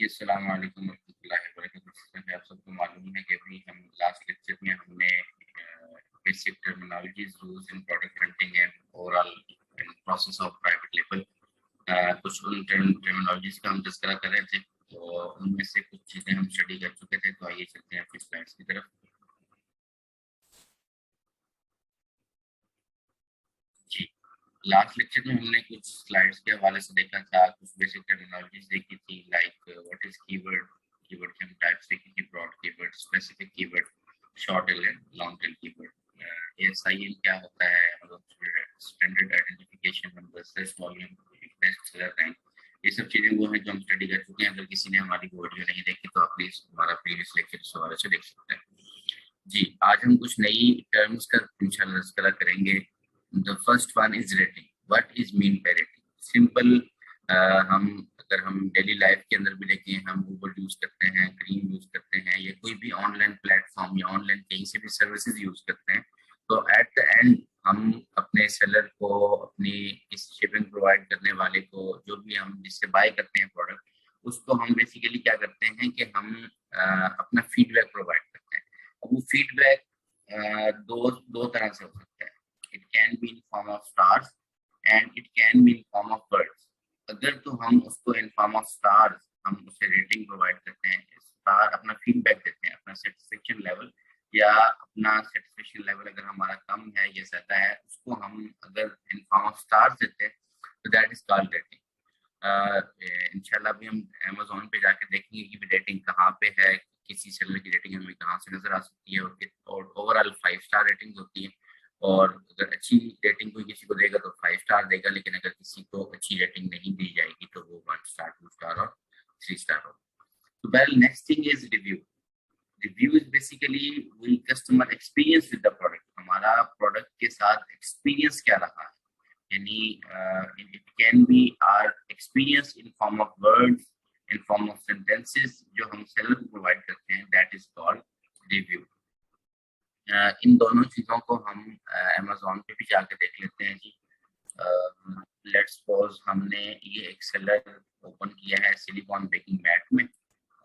جی السلام علیکم ورحمۃ اللہ وبرکاتہ. آپ سب کو معلوم ہے کہ ابھی ہم لاسٹ لیکچر میں ہم نے basic terminologies use in product hunting and over all process of private label کچھ ان ٹرمینالوجیز کا ہم تذکرہ کر رہے تھے. تو ان میں سے کچھ چیزیں ہم اسٹڈی کر چکے تھے. تو آئیے چلتے ہیں اپنی سلائڈس کی طرف. جی لاسٹ لیکچر میں ہم نے کچھ سلائڈس کے حوالے سے دیکھا تھا, کچھ بیسک ٹرمینالوجیز دیکھی تھی, لائک واٹ از کی ورڈ. کی ورڈ کے ہم ٹائپس دیکھی تھی, براڈ کی ورڈ, اسپیسیفک کی word, short tell and long tell کی ورڈ. ایس آئی این کیا ہوتا ہے, standard identification number, search volume, best seller rank, یہ سب چیزیں وہ ہیں جو ہم اسٹڈی کر چکے ہیں. اگر کسی نے ہماری ویڈیو نہیں دیکھی تو آپ پلیز ہمارا پریویس لیکچر اس حوالے سے دیکھ سکتے ہیں. جی آج ہم کچھ نئی ٹرمز کا انشاءاللہ تذکرہ کریں گے. The first one is rating. What is mean by rating? Simple. ہم ڈیلی لائف کے اندر بھی دیکھیں, ہم گوگل یوز کرتے ہیں, کریم یوز کرتے ہیں, یا کوئی بھی آن لائن پلیٹ فارم یا آن لائن کہیں سے بھی سروسز یوز کرتے ہیں. تو ایٹ دا اینڈ ہم اپنے سیلر کو, اپنی اس شپنگ پرووائڈ کرنے والے کو, جو بھی ہم جس سے بائی کرتے ہیں پروڈکٹ, اس کو ہم بیسیکلی کیا کرتے ہیں کہ ہم اپنا فیڈ بیک پرووائڈ کرتے ہیں. اب وہ فیڈ بیک دو طرح سے ہو سکتا ہے. It can be in form of stars and it can be in form of words. اگر تو ہم اس کو in form of stars ہم اسے ریٹنگ پرووائڈ کرتے ہیں, اسٹار اپنا فیڈ بیک دیتے ہیں, اپنا سیٹسفیکشن لیول یا اپنا سیٹسفیکشن لیول اگر ہمارا کم ہے یا زیادہ ہے, اس کو ہم اگر in form of stars دیتے ہیں تو that is called rating. انشاءاللہ ابھی ہم امیزون پہ جا کے دیکھیں گے کہ ریٹنگ کہاں پہ ہے, کسی سیلر کی ریٹنگ ہمیں کہاں سے نظر آ سکتی ہے, اور اوور آل 5 اسٹار ریٹنگ ہوتی ہیں. اور اگر اچھی ریٹنگ کوئی کسی کو دے گا تو 5 اسٹار دے گا, لیکن اگر کسی کو اچھی ریٹنگ نہیں دی جائے گی تو وہ 1 اسٹار, 2 اسٹار اور 3 اسٹار ہوگا. تو well next thing is review. Review is basically we customer experience with the product. ہمارا پروڈکٹ کے ساتھ ایکسپیرینس کیا رہا ہے, یعنی it can be our experience in form of words, in form of sentences جو ہم سیلر کو پرووائڈ کرتے ہیں, دیٹ از کالڈ ریویو. ان دونوں چیزوں کو ہم امیزون پہ بھی جا کے دیکھ لیتے ہیں. جی لیٹس سپوز ہم نے یہ ایک سیلر اوپن کیا ہے سلیکون بیکنگ میٹ میں,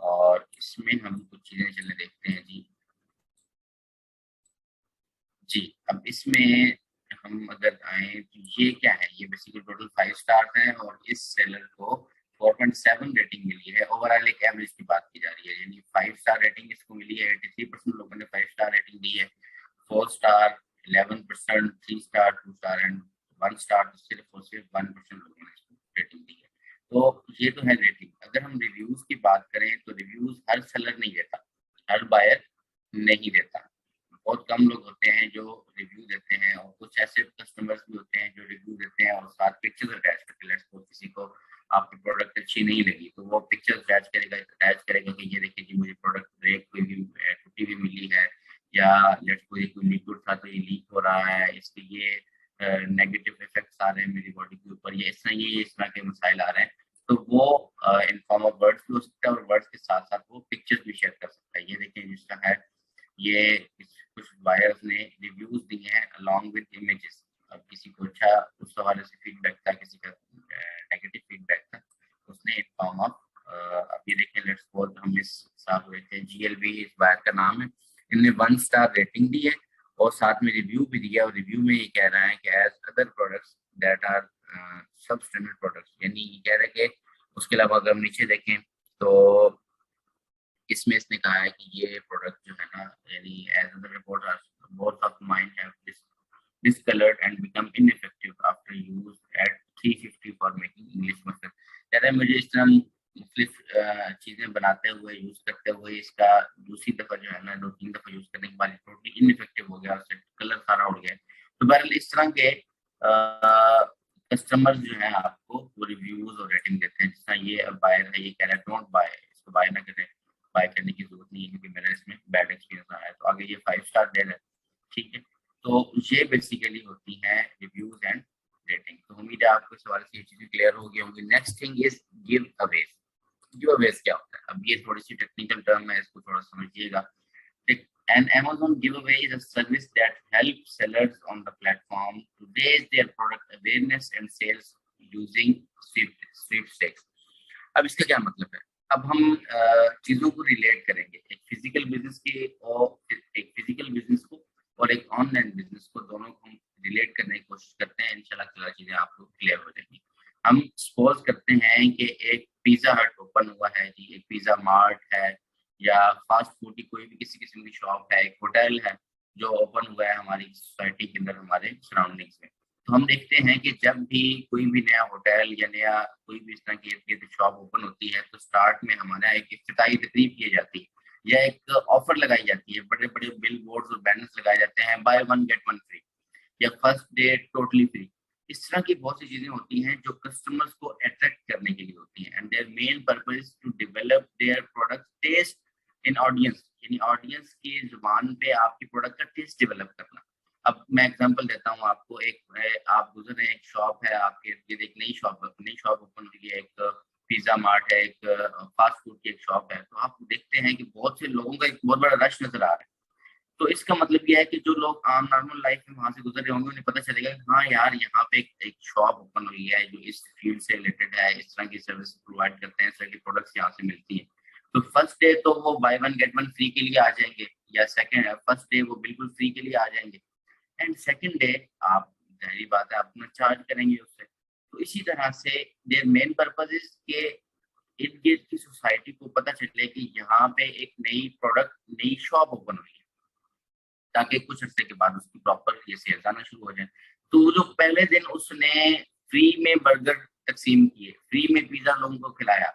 اور اس میں ہم کچھ چیزیں چلنے دیکھتے ہیں. جی اب اس میں ہم اگر آئیں تو یہ کیا ہے, یہ بیسیکلی ٹوٹل 5 اسٹار ہیں, اور اس سیلر کو 4.7 ریٹنگ ملی ہے. اوور آل ایک ایوریج کی بات کی جا رہی ہے, یعنی 5 اسٹار ریٹنگ اس کو ملی ہے. 83% لوگوں نے 5 اسٹار ریٹنگ دی ہے, 4 star 11%, 3 star 2 star and 1 star صرف اور صرف 1% لوگوں نے اس کو ریٹنگ دی ہے. تو یہ تو ہے ریٹنگ. اگر ہم ریویوز کی بات کریں تو ریویوز ہر سیلر نہیں دیتا, ہر بائر نہیں دیتا. بہت کم لوگ ہوتے ہیں جو ریویو دیتے ہیں, اور کچھ ایسے کسٹمرز بھی ہوتے ہیں جو ریویو دیتے ہیں اور ساتھ پکچرز اٹیچ کرتے ہیں. کسی کو آپ کی پروڈکٹ اچھی نہیں لگی تو وہ پکچرز اٹیچ کرے گا کہ یہ دیکھیں جی مجھے پروڈکٹ بریک ہوئی بھی ٹوٹی ہوئی ملی ہے, یا کوئی لیکوڈ تھا تو یہ لیک ہو رہا ہے, اس کے یہ نیگیٹو افیکٹس آ رہے ہیں میری باڈی کے اوپر, یا اس طرح کے مسائل آ رہے ہیں. تو وہ ان فارم آف ورڈس بھی ہو سکتا ہے, اور ورڈس کے ساتھ ساتھ وہ پکچرز بھی شیئر کر سکتا ہے. یہ دیکھیں جس کا ہے, یہ کچھ بائرز نے ریویوز دیے ہیں along with images. اب کسی کو اچھا اس حوالے سے فیڈ بیک تھا, کسی کا نیگیٹو فیڈ بیک تھا, اس نے ان فارم آف اب یہ دیکھیں لیٹس سپوز ہم اس ساتھ ہوئے تھے GLB اس بائر کا نام ہے, ان نے 1 اسٹار ریٹنگ دی ہے اور ساتھ میں ریویو بھی دیا, اور ریویو میں یہ کہہ رہا ہے کہ as other products that are substandard products, یعنی یہ کہہ رہا ہے کہ اس کے علاوہ اگر ہم نیچے دیکھیں تو اس میں اس نے کہا ہے کہ یہ پروڈکٹ جو ہے نا, یعنی as other report both of mine have discolored and become ineffective after use at 350 for making English muffin. کہتا ہے مجھے اس طرح مختلف چیزیں بناتے ہوئے یوز کرتے ہوئے اس کا دوسری دفعہ جو ہے نا 2-3 دفعہ یوز کرنے کے بعد ٹوٹلی انفیکٹو ہو گیا, اس سے کلر سارا اڑ گیا. تو بہرحال اس طرح کے کسٹمر جو ہیں آپ کو وہ ریویوز اور ریٹنگ دیتے ہیں. جس طرح یہ بائر ہے, یہ کہہ رہا ہے ڈونٹ بائی, اس کو بائی نہ کریں, بائی کرنے کی ضرورت نہیں ہے کیونکہ میرا اس میں بیڈ ایکسپیرینس آیا ہے. تو آگے یہ 5 اسٹار دے رہا ہے. ٹھیک ہے, تو یہ بیسیکلی ہوتی ہیں ریویوز اینڈ ریٹنگ. تو امید ہے آپ کو اس حوالے سے یہ چیزیں کلیئر ہو گئی ہوں گی. Next thing is giveaways. Giveaways کیا ہوتا ہے؟ اب یہ تھوڑی سی ٹیکنیکل ٹرم ہے, اس کو تھوڑا سمجھیے گا. An Amazon giveaway is a service that helps sellers on the platform to raise their product awareness and sales using sweepstakes. اب اس کا کیا مطلب ہے؟ اب ہم چیزوں کو ریلیٹ کریں گے، ایک فزیکل بزنس کے اور ایک فزیکل بزنس کو اور ایک آن لائن بزنس کو، دونوں کو ہم ریلیٹ کرنے کی کوشش کرتے ہیں، انشاءاللہ تعالیٰ چیزیں آپ کو کلیئر ہو جائیں گی۔ ہم سپوز کرتے ہیں کہ ایک پیزا ہٹ اوپن ہوا ہے جی، ایک پیزا مارٹ ہے، یا فاسٹ فوڈ کی کوئی بھی کسی قسم کی شاپ ہے، ایک ہوٹل ہے جو اوپن ہوا ہے ہماری سوسائٹی کے اندر، ہمارے سراؤنڈنگس میں۔ تو ہم دیکھتے ہیں کہ جب بھی کوئی بھی نیا ہوٹل یا نیا کوئی بھی اس طرح کی شاپ اوپن ہوتی ہے تو اسٹارٹ میں ہمارا ایک افتتاحی تقریب کی جاتی ہے، یا ایک آفر لگائی جاتی ہے، بڑے بڑے بل بورڈز اور بینرز لگائے جاتے ہیں، buy one get one free, یا فرسٹ ڈے ٹوٹلی فری۔ اس طرح کی بہت سی چیزیں ہوتی ہیں جو کسٹمرز کو اٹریکٹ کرنے کے لیے ہوتی ہیں، and their main purpose to develop their product taste in audience, یعنی آڈینس کی زبان پہ آپ کی پروڈکٹ کا ٹیسٹ ڈیولپ کرنا۔ اب میں ایگزامپل دیتا ہوں آپ کو، ایک آپ گزر رہے ہیں، ایک شاپ ہے آپ کے ایک نئی شاپ اوپن ہوئی ہے، ایک پیزا مارٹ ہے، ایک فاسٹ فوڈ کی ایک شاپ ہے، تو آپ دیکھتے ہیں کہ بہت سے لوگوں کا ایک بہت بڑا رش نظر آ رہا ہے۔ تو اس کا مطلب یہ ہے کہ جو لوگ عام نارمل لائف میں وہاں سے گزر رہے ہوں گے، انہیں پتہ چلے گا کہ ہاں یار یہاں پہ ایک شاپ اوپن ہوئی ہے جو اس فیلڈ سے ریلیٹڈ ہے، اس طرح کی سروس پرووائڈ کرتے ہیں، اس طرح کی پروڈکٹس یہاں سے ملتی ہیں۔ تو فرسٹ ڈے تو وہ buy one get one free کے لیے آ جائیں گے، یا سیکنڈ فرسٹ ڈے وہ بالکل فری کے لیے آ جائیں گے، اینڈ سیکنڈ ڈے آپ ظاہری بات ہے اپنا چارج کریں گے اس سے۔ تو اسی طرح سے دیر مین پرپز از کہ ارد گرد کی سوسائٹی کو پتہ چلے کہ یہاں پہ ایک نئی پروڈکٹ، نئی شاپ اوپن ہوئی ہے، تاکہ کچھ عرصے کے بعد اس کی پراپر یہ سیلز آنا شروع ہو جائیں۔ تو وہ جو پہلے دن اس نے فری میں برگر تقسیم کیے، فری میں پیزا لوگوں کو کھلایا،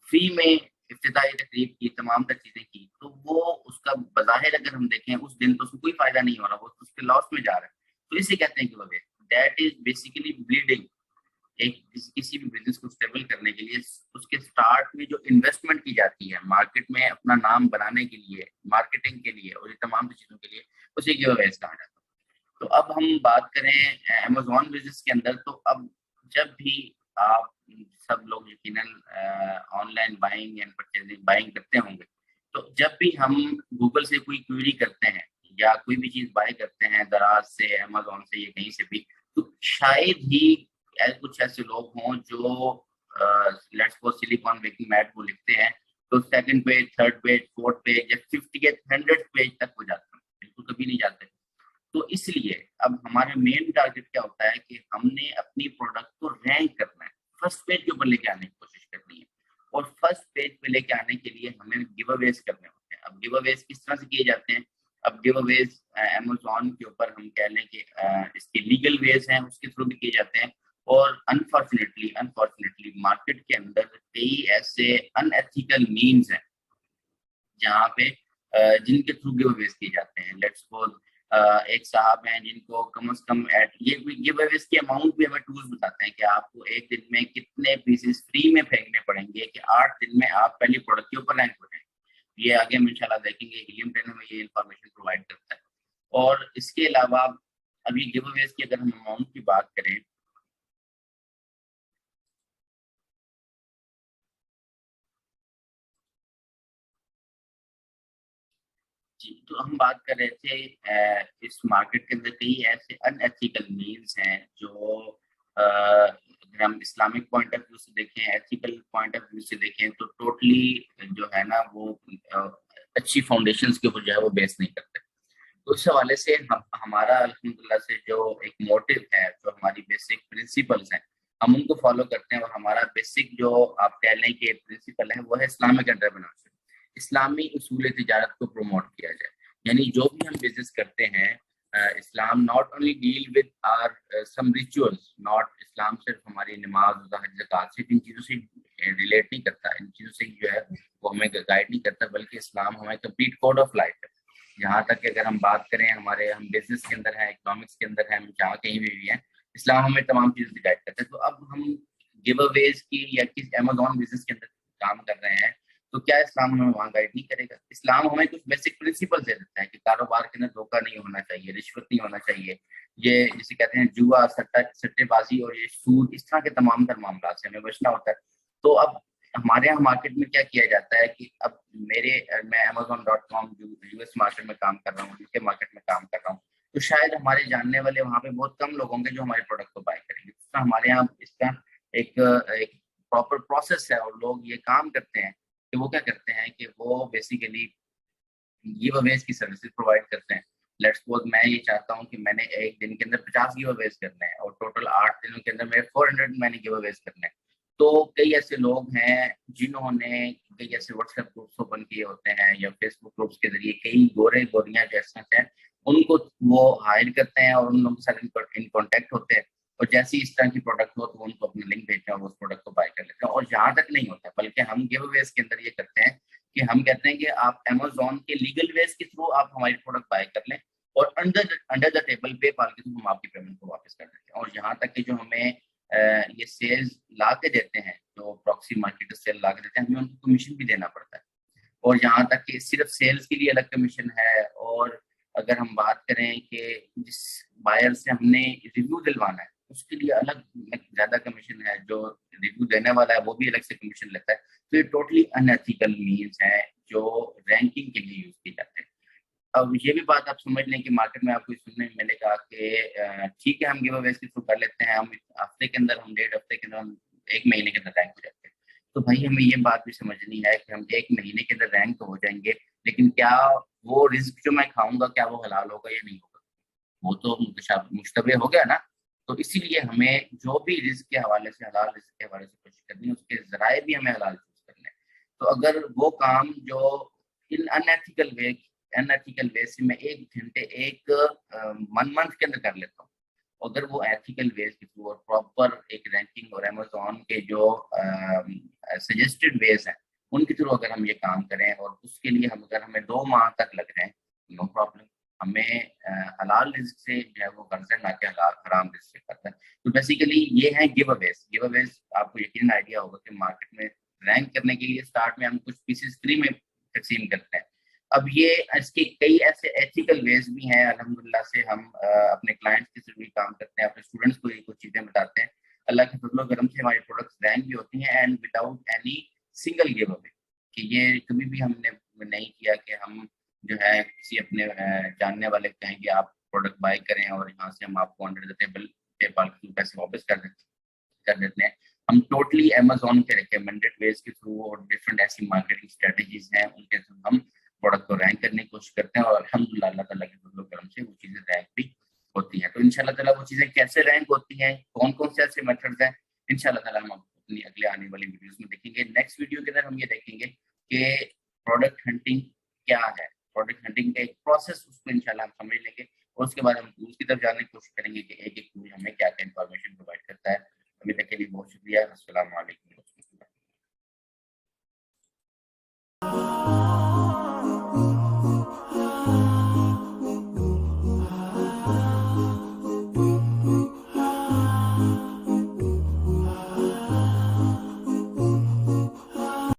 فری میں افتتاحی تقریب کی، تمام تر چیزیں کی، تو وہ اس کا بظاہر اگر ہم دیکھیں اس دن تو اس کو کوئی فائدہ نہیں ہو رہا، وہ اس کے لاس میں جا رہا ہے۔ تو اسے کہتے ہیں کہ وہ دیٹ از بیسیکلی بلیڈنگ۔ ایک کسی بھی بزنس کو اسٹیبل کرنے کے لیے اس کے سٹارٹ میں جو انویسٹمنٹ کی جاتی ہے مارکیٹ میں اپنا نام بنانے کے لیے، مارکیٹنگ کے لیے اور یہ تمام چیزوں کے لیے، اسے گیو اویز کہا جاتا ہے۔ تو اب ہم بات کریں امیزون بزنس کے اندر، تو اب جب بھی آپ سب لوگ یقیناً on line buying and purchasing buying کرتے ہوں گے، تو جب بھی ہم گوگل سے کوئی کوئری کرتے ہیں یا کوئی بھی چیز بائی کرتے ہیں دراز سے، امیزون سے یا کہیں سے بھی، تو شاید ہی کچھ ایسے لوگ ہوں جو لیٹس کو سلیکون بیکنگ میٹ وہ لکھتے ہیں تو second page, third page, fourth page یا 50 100 پیج تک ہو جاتے ہیں، بالکل کبھی نہیں جاتے۔ تو اس لیے اب ہمارا مین ٹارگیٹ کیا ہوتا ہے کہ ہم نے اپنی پروڈکٹ کو رینک کرنا ہے، فرسٹ پیج کے اوپر لے کے آنے کی کوشش کرنی ہے، اور فرسٹ پیج پہ لے کے آنے کے لیے ہمیں گیو اویز کرنے ہوتے ہیں۔ اب گیو اویز کس طرح سے کیے جاتے ہیں؟ اب گیو اویز امیزون کے اوپر ہم کہہ لیں کہ اس کے لیگل ویز ہیں، اس کے تھرو بھی کیے جاتے ہیں، اور انفارچونیٹلی مارکیٹ کے اندر کئی ایسے ان ایتھیکل مینز ہیں جہاں پہ جن کے تھرو گیو اویز کیے جاتے ہیں۔ لیٹس سپوز ایک صاحب ہیں جن کو کم از کم یہ گیو اویز کی اماؤنٹ بھی ہمیں ٹولز بتاتے ہیں کہ آپ کو ایک دن میں کتنے پیسز فری میں پھینکنے پڑیں گے کہ 8 دن میں آپ پہلی پروڈکٹ کے اوپر رینک ہو جائیں گے۔ یہ آگے ہم انشاءاللہ دیکھیں گے، ہیلیم ٹرین ہمیں یہ انفارمیشن پرووائڈ کرتا ہے۔ اور اس کے علاوہ ابھی گیو اویز کی اگر ہم اماؤنٹ کی بات کریں، جی تو ہم بات کر رہے تھے اس مارکیٹ کے اندر کئی ایسے ان ایتھیکل مینس ہیں جو اگر ہم اسلامک پوائنٹ آف ویو سے دیکھیں، ایتھیکل پوائنٹ آف ویو سے دیکھیں، تو ٹوٹلی جو ہے نا وہ اچھی فاؤنڈیشنز کے اوپر جو ہے وہ بیس نہیں کرتے۔ تو اس حوالے سے ہمارا الحمدللہ سے جو ایک موٹو ہے، جو ہماری بیسک پرنسپلز ہیں، ہم ان کو فالو کرتے ہیں، اور ہمارا بیسک جو آپ کہہ لیں کہ پرنسپل ہے وہ ہے اسلامک انٹرپرینورشپ، اسلامی اصول تجارت کو پروموٹ کیا جائے۔ یعنی جو بھی ہم بزنس کرتے ہیں، Islam not only deal with our some rituals, not Islam صرف ہماری نماز، زکوٰۃ صرف ان چیزوں سے ریلیٹ نہیں کرتا، ان چیزوں سے جو ہے وہ ہمیں گائیڈ نہیں کرتا، بلکہ اسلام ہمیں کمپلیٹ کوڈ آف لائف ہے۔ یہاں تک کہ اگر ہم بات کریں ہم بزنس کے اندر ہیں، اکنامکس کے اندر ہیں، ہم جہاں کہیں بھی ہیں، اسلام ہمیں تمام چیزوں سے گائیڈ کرتا ہے۔ تو اب ہم گیو اویز کی یا کس امیزون بزنس کے اندر کام کر رہے ہیں، تو کیا اسلام ہمیں وہاں گائیڈ نہیں کرے گا؟ اسلام ہمیں کچھ بیسک پرنسپل دے دیتا ہے کہ کاروبار کے اندر دھوکہ نہیں ہونا چاہیے، رشوت نہیں ہونا چاہیے، یہ جسے کہتے ہیں جوا، سٹے بازی اور یہ سود، اس طرح کے تمام تر معاملات سے ہمیں بچنا ہوتا ہے۔ تو اب ہمارے یہاں مارکیٹ میں کیا کیا جاتا ہے کہ اب میں Amazon.com یو ایس مارکیٹ میں کام کر رہا ہوں، یو کے مارکیٹ میں کام کر رہا ہوں، تو شاید ہمارے جاننے والے وہاں پہ بہت کم لوگ ہوں گے جو ہمارے پروڈکٹ کو بائی کریں گے۔ ہمارے یہاں اس کا ایک پراپر پروسیس ہے، اور لوگ یہ کام کرتے ہیں کہ وہ کیا کرتے ہیں کہ وہ بیسیکلی گیو اویز کی سروسز پرووائڈ کرتے ہیں. لیٹس سپوز میں یہ چاہتا ہوں کہ میں نے ایک دن کے اندر 50 گیو اویز کرنے ہیں اور ٹوٹل 8 دنوں کے اندر میرے 400 میں نے گیو اویز کرنے ہیں. تو کئی ایسے لوگ ہیں جنہوں نے کئی ایسے واٹس ایپ گروپس اوپن کیے ہوتے ہیں یا فیس بک گروپس کے ذریعے کئی گورے گوریاں جیسے ہیں ان کو وہ ہائر کرتے ہیں اور ان لوگوں کے ساتھ ان کانٹیکٹ ہوتے ہیں اور جیسی اس طرح کی پروڈکٹ ہو تو ان کو اپنا لنک بھیجتے ہیں اور اس پروڈکٹ کو بائی کر لیتے ہیں. اور جہاں تک نہیں ہوتا بلکہ ہم گیو اویز کے اندر یہ کرتے ہیں کہ ہم کہتے ہیں کہ آپ امیزون کے لیگل ویز کے تھرو آپ ہماری پروڈکٹ بائی کر لیں اور انڈر دا ٹیبل پے پال کے تھرو ہم آپ کی پیمنٹ کو واپس کر دیتے ہیں. اور یہاں تک کہ جو ہمیں یہ سیلز لا کے دیتے ہیں جو پراکسی مارکیٹ سیل لا کے دیتے ہیں ہمیں ان کو کمیشن بھی دینا پڑتا ہے. اور یہاں تک کہ صرف سیلز کے لیے الگ کمیشن ہے. اور اگر ہم بات کریں کہ جس بائر سے ہم نے ریویو دلوانا ہے اس کے لیے الگ زیادہ کمیشن ہے, جو ریویو دینے والا ہے وہ بھی الگ سے کمیشن لیتا ہے. تو یہ ٹوٹلی ان ایتھیکل مینس ہیں جو رینکنگ کے لیے یوز کیے جاتے ہیں. اب یہ بھی بات آپ سمجھ لیں کہ مارکیٹ میں آپ کو سننے میں ملے گا کہ ٹھیک ہے ہم گیو اویز کے تھرو کر لیتے ہیں, ہم ہفتے کے اندر, ہم 1.5 ہفتے کے اندر, ہم 1 مہینے کے اندر رینک ہو جاتے ہیں. تو بھائی ہمیں یہ بات بھی سمجھنی ہے کہ ہم 1 مہینے کے اندر رینک ہو جائیں گے لیکن کیا وہ رزق جو میں کھاؤں گا کیا وہ حلال ہوگا یا نہیں ہوگا, وہ تو مشتبہ ہو گیا نا. تو اسی لیے ہمیں جو بھی رزق کے حوالے سے, حلال رزق کے حوالے سے کوشش کرنی ہے, اس کے ذرائع بھی ہمیں حلال چوز کرنے ہیں. تو اگر وہ کام جو ان ایتھیکل وے سے میں 1 گھنٹے ایک منتھ کے اندر کر لیتا ہوں, اگر وہ ایتھیکل ویز کے تھرو اور پراپر ایک رینکنگ اور امیزون کے جو سجیسٹڈ ویز ہیں ان کے تھرو اگر ہم یہ کام کریں اور اس کے لیے اگر ہمیں 2 ماہ تک لگ رہے ہیں, نو پرابلم. ہمیں حلال رزق سے جو ہے وہ قرض ہے, نہ کہ حرام رزق سے کرتا ہے. تو بیسیکلی یہ ہیں گیو اویز. گیو اویز آپ کو یقیناً آئیڈیا ہوگا کہ مارکیٹ میں رینک کرنے کے لیے اسٹارٹ میں ہم کچھ پیسز فری میں تقسیم کرتے ہیں. اب یہ اس کے کئی ایسے ایتھیکل ویز بھی ہیں الحمدللہ سے ہم اپنے کلائنٹس کے ساتھ بھی کام کرتے ہیں, اپنے اسٹوڈنٹس کو یہ کچھ چیزیں بتاتے ہیں. اللہ کے فضل و کرم سے ہماری پروڈکٹس رینک بھی ہوتی ہیں and without any single give اوے. کہ یہ کبھی بھی ہم نے نہیں کیا کہ ہم جو ہے کسی اپنے جاننے والے کہیں کہ آپ پروڈکٹ بائی کریں اور یہاں سے ہم آپ کو انڈر دا ٹیبل پے پال کے پیسے واپس کر دیتے ہیں. ہم ٹوٹلی امیزون کے ریکمینڈیڈ ویز کے تھرو اور ڈفرینٹ ایسی مارکیٹنگ اسٹریٹجیز ہیں ان کے تھرو ہم پروڈکٹ کو رینک کرنے کی کوشش کرتے ہیں اور الحمدللہ اللہ تعالیٰ کے فضل و کرم سے وہ چیزیں رینک بھی ہوتی ہیں. تو ان شاء اللہ تعالیٰ وہ چیزیں کیسے رینک ہوتی ہیں, کون کون سے ایسے میتھڈز ہیں, ان شاء اللہ تعالیٰ ہم اپنی اگلے آنے والی ویڈیوز میں دیکھیں گے. نیکسٹ ویڈیو کے اندر ہم یہ دیکھیں گے کہ پروڈکٹ ہنٹنگ کیا ہے, پروڈکٹ ہنٹنگ کا ایک پروسیس, اس کو ان شاء اللہ ہم سمجھ لیں گے اور اس کے بعد ہم ٹولس کی طرف جانے کی کوشش کریں گے کہ ایک ایک ٹول ہمیں کیا کیا انفارمیشن پرووائڈ کرتا ہے. ابھی تک کے لیے بہت شکریہ. السلام علیکم.